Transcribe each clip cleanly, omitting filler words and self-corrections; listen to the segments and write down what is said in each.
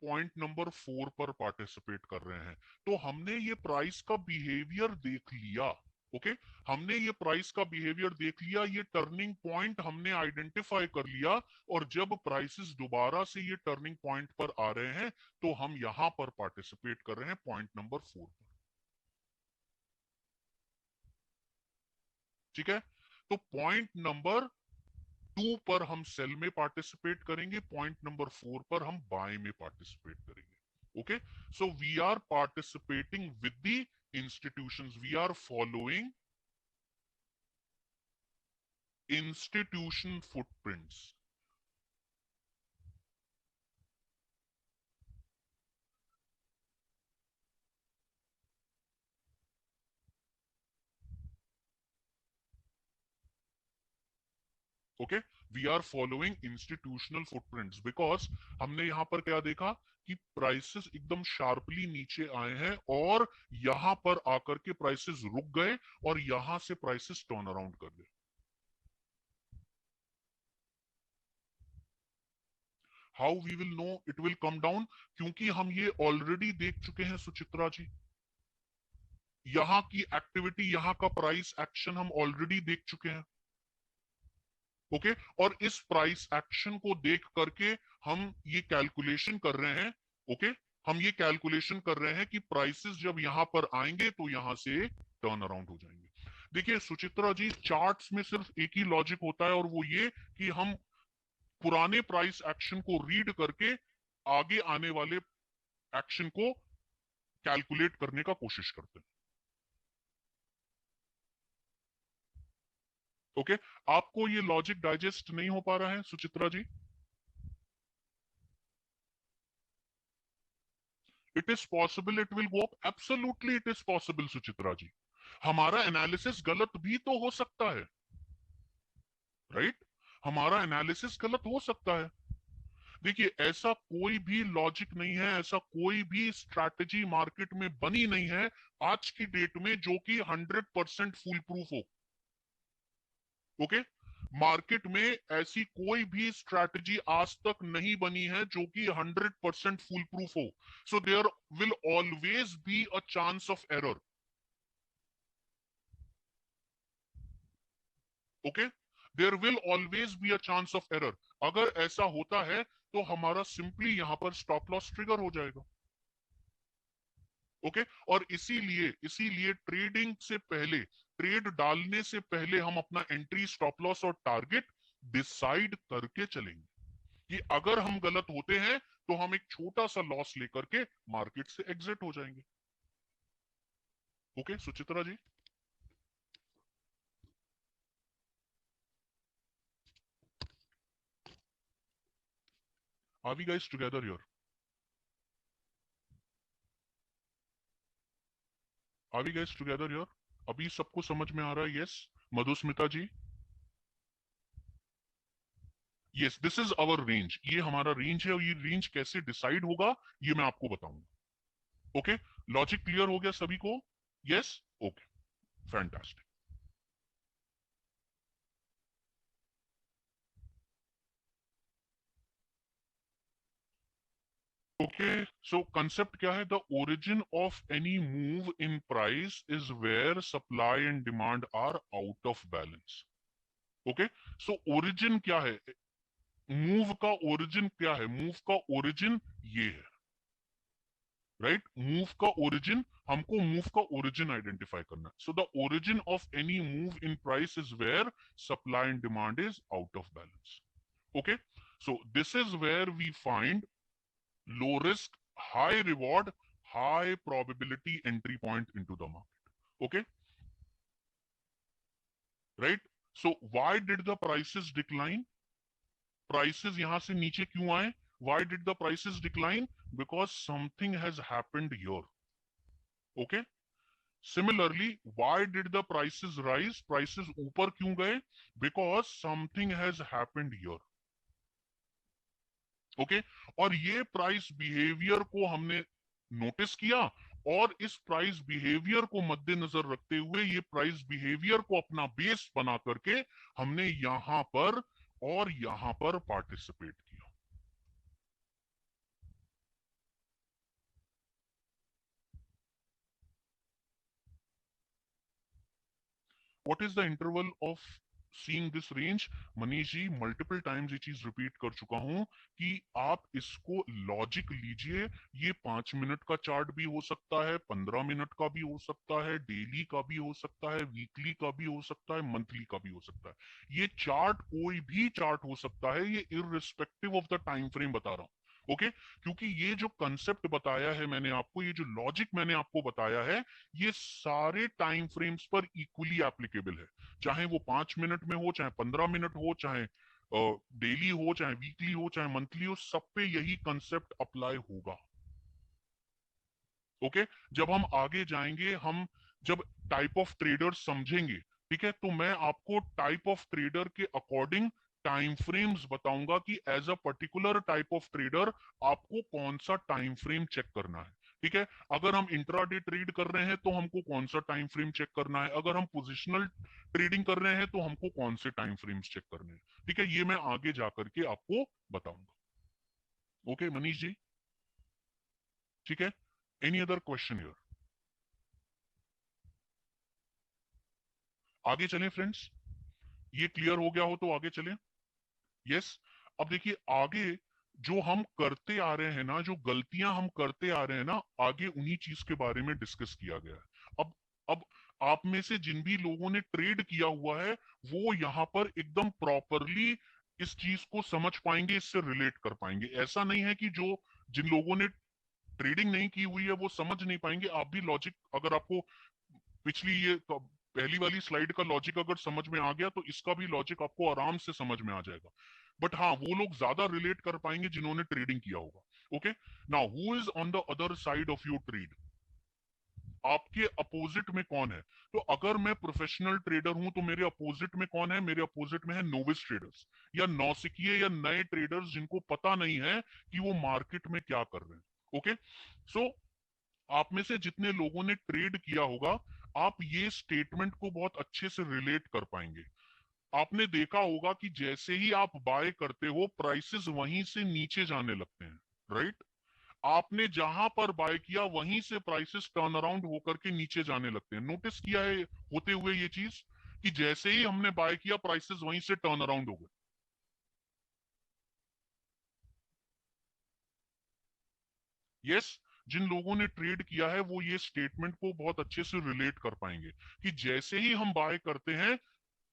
Point number 4 पर participate कर रहे हैं। तो हमने ये प्राइस का बिहेवियर देख लिया। ओके, हमने ये प्राइस का बिहेवियर देख लिया, ये टर्निंग पॉइंट हमने आइडेंटिफाई कर लिया। और जब प्राइसेस दोबारा से ये टर्निंग पॉइंट पर आ रहे हैं तो हम यहां पर पार्टिसिपेट कर रहे हैं पॉइंट नंबर 4 पर। ठीक है, तो पॉइंट नंबर 2 पर हम सेल में पार्टिसिपेट करेंगे, पॉइंट नंबर 4 पर हम बाय में पार्टिसिपेट करेंगे। Okay, so we are participating with the institutions, we are following institution footprints. Okay, we are following institutional footprints because हमने यहां पर क्या देखा कि प्राइसेस एकदम शार्पली नीचे आए हैं और यहां पर आकर के प्राइसेस रुक गए और यहां से प्राइसेस टर्न अराउंड कर गए। How we will know it will come down? क्योंकि हम ये ऑलरेडी देख चुके हैं सुचित्रा जी, यहाँ की एक्टिविटी, यहाँ का प्राइस एक्शन हम ऑलरेडी देख चुके हैं। ओके, और इस प्राइस एक्शन को देख करके हम ये कैलकुलेशन कर रहे हैं। ओके, हम ये कैलकुलेशन कर रहे हैं कि प्राइसेस जब यहां पर आएंगे तो यहां से टर्न अराउंड हो जाएंगे। देखिए सुचित्रा जी, चार्ट्स में सिर्फ एक ही लॉजिक होता है और वो ये कि हम पुराने प्राइस एक्शन को रीड करके आगे आने वाले एक्शन को कैलकुलेट करने का कोशिश करते हैं। ओके, आपको ये लॉजिक डाइजेस्ट नहीं हो पा रहा है Suchitra ji? It is possible it will go up, absolutely it is possible Suchitra ji. हमारा एनालिसिस गलत भी तो हो सकता है, राइट? हमारा एनालिसिस गलत हो सकता है। देखिए, ऐसा कोई भी लॉजिक नहीं है, ऐसा कोई भी स्ट्रैटेजी मार्केट में बनी नहीं है आज की डेट में जो कि 100% फुल प्रूफ हो। ओके, मार्केट में ऐसी कोई भी स्ट्रैटेजी आज तक नहीं बनी है जो कि 100% फुल प्रूफ हो। So there will always be a chance of error. Okay, there will always be a chance of error. अगर ऐसा होता है तो हमारा सिंपली यहां पर स्टॉप लॉस ट्रिगर हो जाएगा। ओके, और इसीलिए इसीलिए ट्रेडिंग से पहले, ट्रेड डालने से पहले हम अपना एंट्री, स्टॉप लॉस और टारगेट डिसाइड करके चलेंगे कि अगर हम गलत होते हैं तो हम एक छोटा सा लॉस लेकर के मार्केट से एग्जिट हो जाएंगे। Okay Suchitra ji, are we guys together here? Are we guys together here? अभी सबको समझ में आ रहा है? Yes, Madhusmita ji? Yes, this is our range, ये हमारा रेंज है और ये रेंज कैसे डिसाइड होगा ये मैं आपको बताऊंगा। ओके, लॉजिक क्लियर हो गया सभी को? Yes, okay, fantastic. Okay, so concept क्या है? The origin of any move in price is where supply and demand are out of balance. Okay, so origin क्या है? मूव का ओरिजिन क्या है? मूव का ओरिजिन ये है, राइट? मूव का ओरिजिन, हमको मूव का ओरिजिन आइडेंटिफाई करना है। So the origin of any move in price is where supply and demand is out of balance. Okay, so this is where we find low risk, high reward, high probability entry point into the market. Okay, right? So why did the prices decline? Prices यहां से नीचे क्यों आए? Why did the prices decline? Because something has happened here. Okay, similarly, why did the prices rise? Prices ऊपर क्यों गए? Because something has happened here. Okay, और ये प्राइस बिहेवियर को हमने नोटिस किया और इस प्राइस बिहेवियर को मद्देनजर रखते हुए ये प्राइस बिहेवियर को अपना बेस बना करके हमने यहां पर और यहां पर पार्टिसिपेट किया। What is the interval of seeing this range? Manish ji multiple times ये चीज रिपीट कर चुका हूं कि आप इसको लॉजिक लीजिए। ये 5 मिनट का चार्ट भी हो सकता है, 15 मिनट का भी हो सकता है, डेली का भी हो सकता है, वीकली का भी हो सकता है, मंथली का भी हो सकता है। ये चार्ट कोई भी चार्ट हो सकता है, ये irrespective of the time frame बता रहा हूं। ओके क्योंकि ये जो कंसेप्ट बताया है मैंने आपको, ये जो लॉजिक मैंने आपको बताया है, ये सारे टाइम फ्रेम्स पर इक्वली एप्लीकेबल है। चाहे वो 5 मिनट में हो, चाहे 15 मिनट हो, चाहे डेली हो, चाहे वीकली हो, चाहे मंथली हो, सब पे यही कंसेप्ट अप्लाई होगा। ओके जब हम आगे जाएंगे, हम जब टाइप ऑफ ट्रेडर समझेंगे, ठीक है, तो मैं आपको टाइप ऑफ ट्रेडर के अकॉर्डिंग टाइम फ्रेम्स बताऊंगा कि as a particular type of trader आपको कौन सा टाइम फ्रेम चेक करना है। ठीक है, अगर हम इंट्राडे ट्रेड कर रहे हैं तो हमको कौन सा टाइम फ्रेम चेक करना है, अगर हम पोजिशनल ट्रेडिंग कर रहे हैं तो हमको कौन से टाइम फ्रेम्स चेक करने हैं। ठीक है, ये मैं आगे जाकर के आपको बताऊंगा। ओके मनीष जी, ठीक है, एनी अदर क्वेश्चन हियर? आगे चलें फ्रेंड्स, ये क्लियर हो गया हो तो आगे चलें। यस, अब देखिए आगे जो हम करते आ रहे हैं ना, जो गलतियां हम करते आ रहे हैं ना, आगे उन्हीं चीज के बारे में डिस्कस किया गया है। अब आप में से जिन भी लोगों ने ट्रेड किया हुआ है वो यहाँ पर एकदम प्रॉपरली इस चीज को समझ पाएंगे, इससे रिलेट कर पाएंगे। ऐसा नहीं है कि जो जिन लोगों ने ट्रेडिंग नहीं की हुई है वो समझ नहीं पाएंगे। आप भी लॉजिक, अगर आपको पिछली ये पहली वाली स्लाइड का लॉजिक अगर समझ में आ गया तो इसका भी लॉजिक आपको आराम से समझ में आ जाएगा। बट हाँ, वो लोग ज्यादा रिलेट कर पाएंगे जिन्होंने ट्रेडिंग किया होगा। Okay, now who is on the other side of your trade? आपके अपोजिट में कौन है? तो अगर मैं प्रोफेशनल ट्रेडर हूं तो मेरे अपोजिट में कौन है? मेरे अपोजिट में है नोविस ट्रेडर्स, या नौसिखिए, या नए ट्रेडर्स जिनको पता नहीं है कि वो मार्केट में क्या कर रहे हैं। ओके सो आप में से जितने लोगों ने ट्रेड किया होगा, आप ये स्टेटमेंट को बहुत अच्छे से रिलेट कर पाएंगे। आपने देखा होगा कि जैसे ही आप बाय करते हो, प्राइसेस वहीं से नीचे जाने लगते हैं, राइट? आपने जहां पर बाय किया वहीं से प्राइसेस टर्न अराउंड होकर के नीचे जाने लगते हैं। नोटिस किया है होते हुए ये चीज कि जैसे ही हमने बाय किया प्राइसेस वहीं से टर्न अराउंड हो गए। यस, जिन लोगों ने ट्रेड किया है वो ये स्टेटमेंट को बहुत अच्छे से रिलेट कर पाएंगे कि जैसे ही हम बाय करते हैं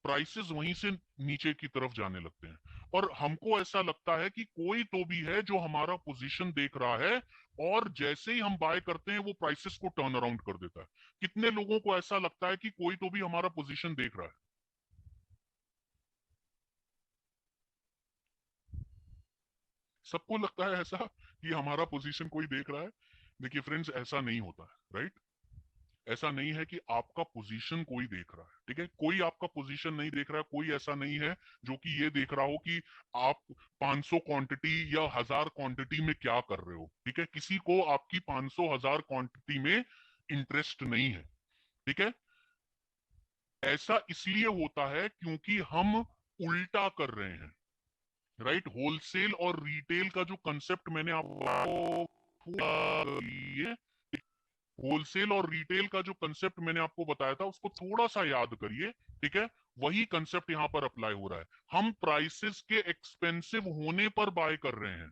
प्राइसेस वहीं से नीचे की तरफ जाने लगते हैं। और हमको ऐसा लगता है कि कोई तो भी है जो हमारा पोजीशन देख रहा है, और जैसे ही हम बाय करते हैं वो प्राइसेस को टर्न अराउंड कर देता है। कितने लोगों को ऐसा लगता है कि कोई तो भी हमारा पोजीशन देख रहा है? सबको लगता है ऐसा कि हमारा पोजीशन कोई देख रहा है? देखिए फ्रेंड्स, ऐसा नहीं होता है, राइट? ऐसा नहीं है कि आपका पोजीशन कोई देख रहा है। ठीक है, कोई आपका पोजीशन नहीं देख रहा है। कोई ऐसा नहीं है जो कि ये देख रहा हो कि आप 500 क्वांटिटी या 1000 क्वांटिटी में क्या कर रहे हो। ठीक है, किसी को आपकी 500 1000 क्वांटिटी में इंटरेस्ट नहीं है। ठीक है, ऐसा इसलिए होता है क्योंकि हम उल्टा कर रहे हैं, राइट? होलसेल और रिटेल का जो कंसेप्ट मैंने आपको, होलसेल और रिटेल का जो कंसेप्ट मैंने आपको बताया था उसको थोड़ा सा याद करिए। ठीक है, वही कंसेप्ट यहां पर अप्लाई हो रहा है। हम प्राइसेस के एक्सपेंसिव होने पर बाय कर रहे हैं।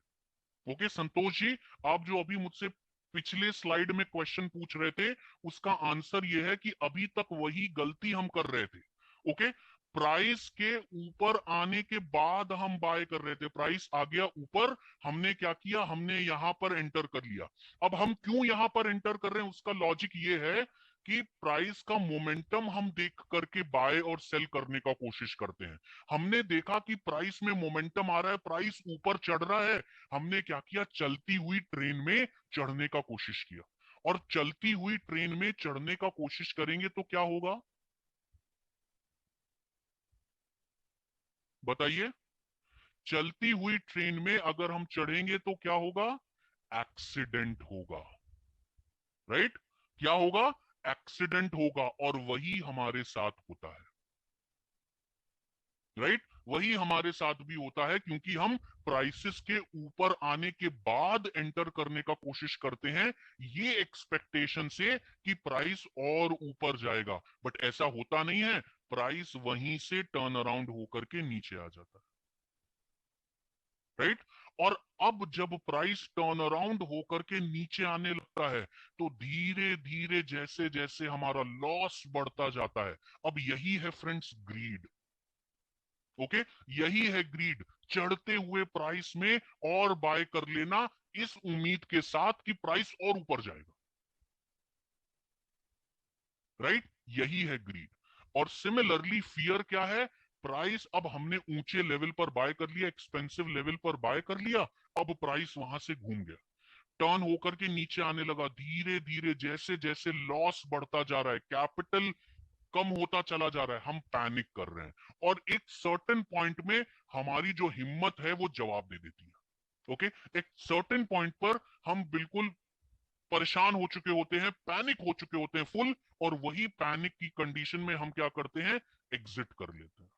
ओके संतोष जी, आप जो अभी मुझसे पिछले स्लाइड में क्वेश्चन पूछ रहे थे, उसका आंसर ये है कि अभी तक वही गलती हम कर रहे थे। ओके, प्राइस के ऊपर आने के बाद हम बाय कर रहे थे। प्राइस आ गया ऊपर, हमने क्या किया? हमने यहां पर एंटर कर लिया। अब हम क्यों यहां पर एंटर कर रहे हैं, उसका लॉजिक ये है कि प्राइस का मोमेंटम हम देख करके बाय और सेल करने का कोशिश करते हैं। हमने देखा कि प्राइस में मोमेंटम आ रहा है, प्राइस ऊपर चढ़ रहा है, हमने क्या किया? चलती हुई ट्रेन में चढ़ने का कोशिश किया। और चलती हुई ट्रेन में चढ़ने का कोशिश करेंगे तो क्या होगा? बताइए। चलती हुई ट्रेन में अगर हम चढ़ेंगे तो क्या होगा? एक्सीडेंट होगा, राइट? क्या होगा? एक्सीडेंट होगा। और वही हमारे साथ होता है, राइट? वही हमारे साथ भी होता है क्योंकि हम प्राइसेस के ऊपर आने के बाद एंटर करने का कोशिश करते हैं, ये एक्सपेक्टेशन से कि प्राइस और ऊपर जाएगा। बट ऐसा होता नहीं है। प्राइस वहीं से टर्न अराउंड होकर के नीचे आ जाता है, राइट। और अब जब प्राइस टर्न अराउंड होकर के नीचे आने लगता है तो धीरे धीरे जैसे जैसे हमारा लॉस बढ़ता जाता है, अब यही है फ्रेंड्स ग्रीड। ओके, यही है ग्रीड, चढ़ते हुए प्राइस में और बाय कर लेना इस उम्मीद के साथ कि प्राइस और ऊपर जाएगा, राइट। यही है ग्रीड। और सिमिलरली फियर क्या है, प्राइस अब हमने ऊंचे लेवल पर बाय कर लिया, एक्सपेंसिव लेवल पर बाय कर लिया, अब प्राइस वहां से घूम गया, टर्न होकर के नीचे आने लगा, धीरे धीरे जैसे जैसे लॉस बढ़ता जा रहा है, कैपिटल कम होता चला जा रहा है, हम पैनिक कर रहे हैं और एक सर्टेन पॉइंट में हमारी जो हिम्मत है वो जवाब दे देती है। ओके, एक सर्टेन पॉइंट पर हम बिल्कुल परेशान हो चुके होते हैं, पैनिक हो चुके होते हैं फुल, और वही पैनिक की कंडीशन में हम क्या करते हैं, एग्जिट कर लेते हैं।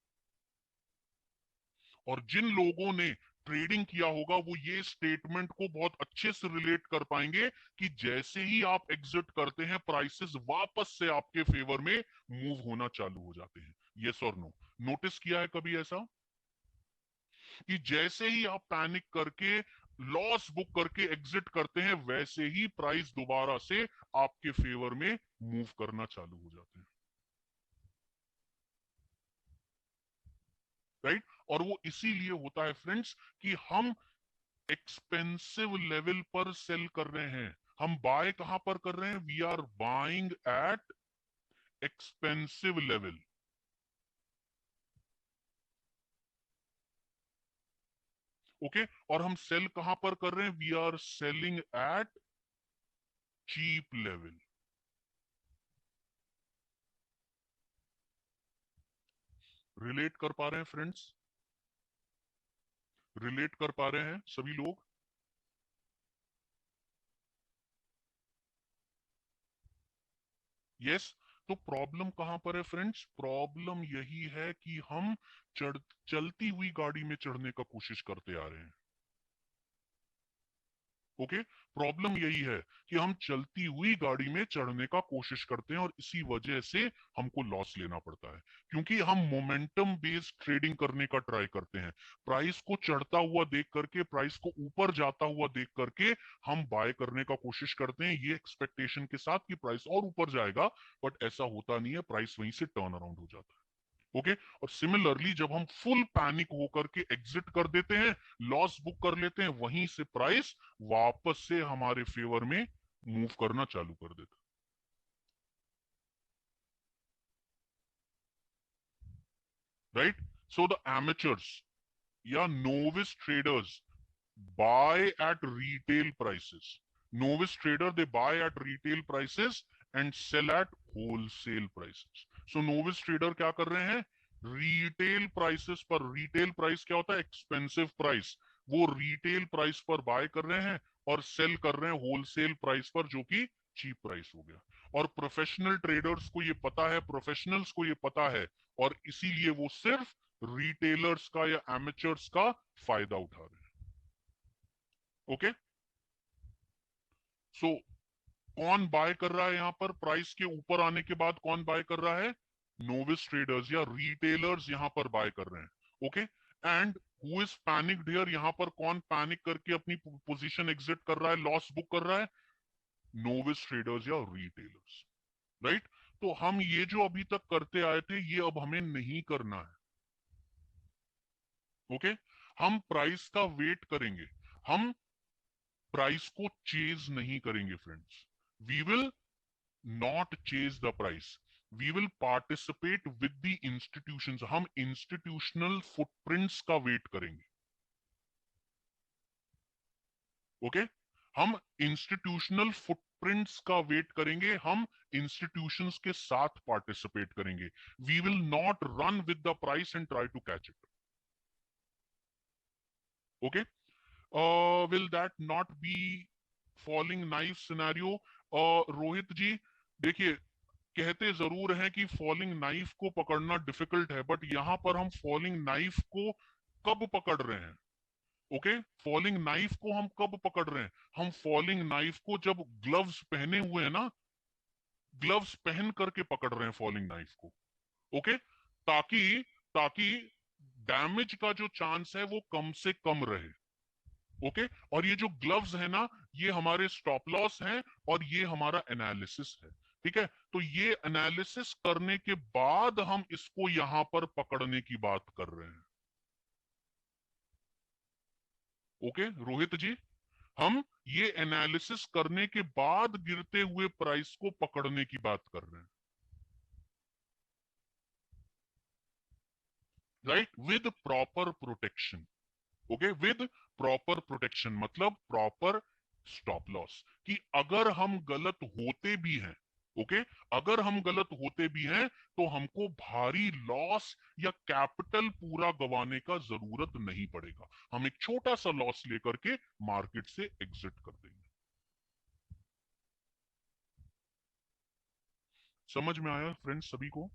और जिन लोगों ने ट्रेडिंग किया होगा वो ये स्टेटमेंट को बहुत अच्छे से रिलेट कर पाएंगे कि जैसे ही आप एग्जिट करते हैं प्राइसेस वापस से आपके फेवर में मूव होना चालू हो जाते हैं। यस और नो, नोटिस किया है कभी ऐसा कि जैसे ही आप पैनिक करके लॉस बुक करके एग्जिट करते हैं वैसे ही प्राइस दोबारा से आपके फेवर में मूव करना चालू हो जाते हैं, राइट। और वो इसीलिए होता है फ्रेंड्स कि हम एक्सपेंसिव लेवल पर सेल कर रहे हैं, हम बाय कहां पर कर रहे हैं, we are buying at expensive level. Okay, और हम सेल कहां पर कर रहे हैं, we are selling at cheap level. Relate कर पा रहे हैं फ्रेंड्स, रिलेट कर पा रहे हैं सभी लोग। यस, तो प्रॉब्लम कहां पर है फ्रेंड्स, प्रॉब्लम यही है कि हम चलती हुई गाड़ी में चढ़ने का कोशिश करते आ रहे हैं। ओके, प्रॉब्लम यही है कि हम चलती हुई गाड़ी में चढ़ने का कोशिश करते हैं और इसी वजह से हमको लॉस लेना पड़ता है, क्योंकि हम मोमेंटम बेस्ड ट्रेडिंग करने का ट्राई करते हैं, प्राइस को चढ़ता हुआ देख करके, प्राइस को ऊपर जाता हुआ देख करके हम बाय करने का कोशिश करते हैं, ये एक्सपेक्टेशन के साथ कि प्राइस और ऊपर जाएगा, बट ऐसा होता नहीं है, प्राइस वहीं से टर्न अराउंड हो जाता है। ओके, और सिमिलरली जब हम फुल पैनिक होकर के एग्जिट कर देते हैं, लॉस बुक कर लेते हैं, वहीं से प्राइस वापस से हमारे फेवर में मूव करना चालू कर देता है, राइट। सो द एमेचर्स या novice traders buy at retail prices. Novice trader, they buy at retail prices and sell at wholesale prices. So novice trader क्या कर रहे हैं, retail prices पर, retail price क्या होता है, expensive price, वो retail price पर buy कर रहे हैं और sell कर रहे हैं wholesale price पर जो कि cheap price हो गया। और प्रोफेशनल ट्रेडर्स को ये पता है, प्रोफेशनल्स को ये पता है, और इसीलिए वो सिर्फ रिटेलर्स का या एमेचर्स का फायदा उठा रहे हैं। ओके, सो कौन बाय कर रहा है यहां पर, प्राइस के ऊपर आने के बाद कौन बाय कर रहा है, नोविस ट्रेडर्स या रिटेलर्स यहां पर बाय कर रहे हैं। Okay, and who is panicked here, यहां पर कौन पैनिक करके अपनी पोजीशन एग्जिट कर रहा है, लॉस बुक कर रहा है, नोविस ट्रेडर्स या रिटेलर्स, राइट। तो हम ये जो अभी तक करते आए थे ये अब हमें नहीं करना है। ओके, हम प्राइस का वेट करेंगे, हम प्राइस को चेज नहीं करेंगे friends, we will not chase the price, we will participate with the institutions, हम इंस्टीट्यूशनल फुटप्रिंट्स का वेट करेंगे। ओके, हम इंस्टीट्यूशनल फुटप्रिंट्स का वेट करेंगे, हम इंस्टीट्यूशंस के साथ पार्टिसिपेट करेंगे, we will not run with the price and try to catch it. Okay, will that not be falling knife scenario, Rohit ji, देखिए कहते जरूर हैं कि फॉलिंग नाइफ को पकड़ना डिफिकल्ट है, बट यहां पर हम फॉलिंग नाइफ को कब पकड़ रहे हैं, ओके, फॉलिंग नाइफ को हम कब पकड़ रहे हैं, हम फॉलिंग नाइफ को जब ग्लव्स पहने हुए हैं ना, ग्लव्स पहन करके पकड़ रहे हैं फॉलिंग नाइफ को। ओके, ताकि ताकि डैमेज का जो चांस है वो कम से कम रहे। ओके, और ये जो ग्लव्स है ना, ये हमारे स्टॉप लॉस हैं और ये हमारा एनालिसिस है। ठीक है, तो ये एनालिसिस करने के बाद हम इसको यहां पर पकड़ने की बात कर रहे हैं। ओके रोहित जी, हम ये एनालिसिस करने के बाद गिरते हुए प्राइस को पकड़ने की बात कर रहे हैं, right, with proper protection. Okay, with proper protection मतलब प्रॉपर स्टॉप लॉस, कि अगर हम गलत होते भी हैं, ओके, अगर हम गलत होते भी हैं तो हमको भारी लॉस या कैपिटल पूरा गंवाने का जरूरत नहीं पड़ेगा। हम एक छोटा सा लॉस लेकर के मार्केट से एग्जिट कर देंगे। समझ में आया फ्रेंड्स सभी को?